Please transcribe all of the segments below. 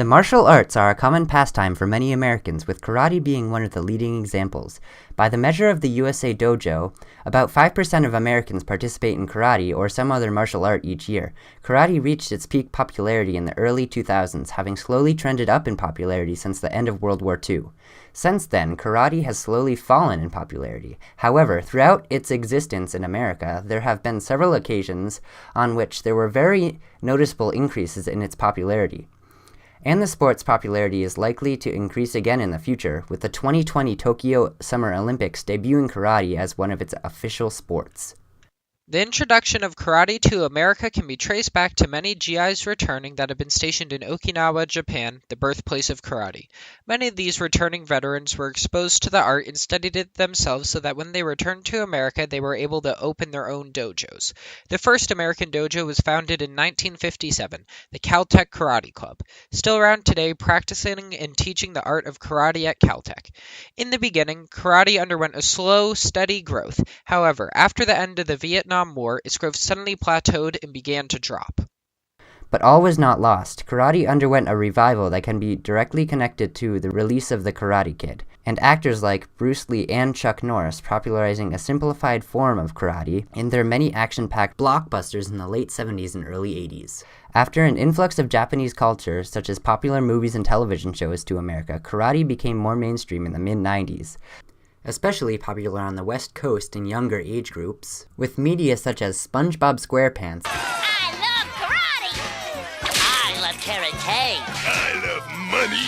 The martial arts are a common pastime for many Americans, with karate being one of the leading examples. By the measure of the USA Dojo, about 5% of Americans participate in karate or some other martial art each year. Karate reached its peak popularity in the early 2000s, having slowly trended up in popularity since the end of World War II. Since then, karate has slowly fallen in popularity. However, throughout its existence in America, there have been several occasions on which there were very noticeable increases in its popularity. And the sport's popularity is likely to increase again in the future, with the 2020 Tokyo Summer Olympics debuting karate as one of its official sports. The introduction of karate to America can be traced back to many GIs returning that have been stationed in Okinawa, Japan, the birthplace of karate. Many of these returning veterans were exposed to the art and studied it themselves so that when they returned to America, they were able to open their own dojos. The first American dojo was founded in 1957, the Caltech Karate Club, still around today practicing and teaching the art of karate at Caltech. In the beginning, karate underwent a slow, steady growth. However, after the end of the Vietnam War, its growth suddenly plateaued and began to drop. But all was not lost. Karate underwent a revival that can be directly connected to the release of The Karate Kid, and actors like Bruce Lee and Chuck Norris popularizing a simplified form of karate in their many action-packed blockbusters in the late 70s and early 80s. After an influx of Japanese culture, such as popular movies and television shows to America, karate became more mainstream in the mid-90s. Especially popular on the West Coast in younger age groups, with media such as SpongeBob SquarePants, I love karate! I love karate! I love money!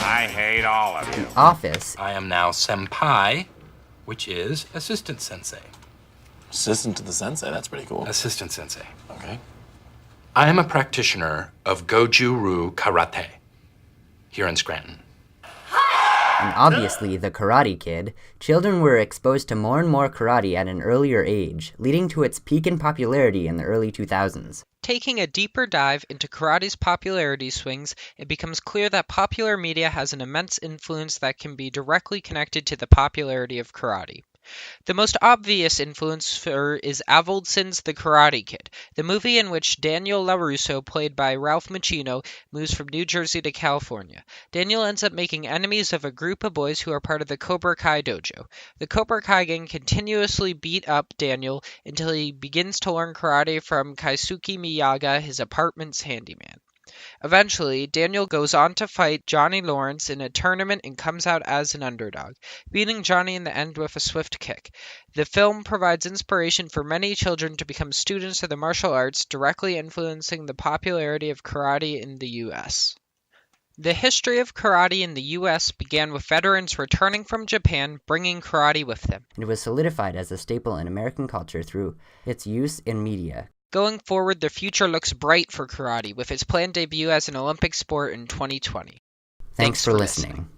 I hate all of you. The Office, I am now senpai, which is assistant sensei. Assistant to the sensei, that's pretty cool. Assistant sensei. Okay. I am a practitioner of Goju-Ryu Karate here in Scranton. and obviously The Karate Kid, children were exposed to more and more karate at an earlier age, leading to its peak in popularity in the early 2000s. Taking a deeper dive into karate's popularity swings, it becomes clear that popular media has an immense influence that can be directly connected to the popularity of karate. The most obvious influencer is Avildsen's The Karate Kid, the movie in which Daniel LaRusso, played by Ralph Macchio, moves from New Jersey to California. Daniel ends up making enemies of a group of boys who are part of the Cobra Kai dojo. The Cobra Kai gang continuously beat up Daniel until he begins to learn karate from Keisuke Miyaga, his apartment's handyman. Eventually, Daniel goes on to fight Johnny Lawrence in a tournament and comes out as an underdog, beating Johnny in the end with a swift kick. The film provides inspiration for many children to become students of the martial arts, directly influencing the popularity of karate in the U.S. The history of karate in the U.S. began with veterans returning from Japan, bringing karate with them. It was solidified as a staple in American culture through its use in media. Going forward, the future looks bright for karate, with its planned debut as an Olympic sport in 2020. Thanks for listening.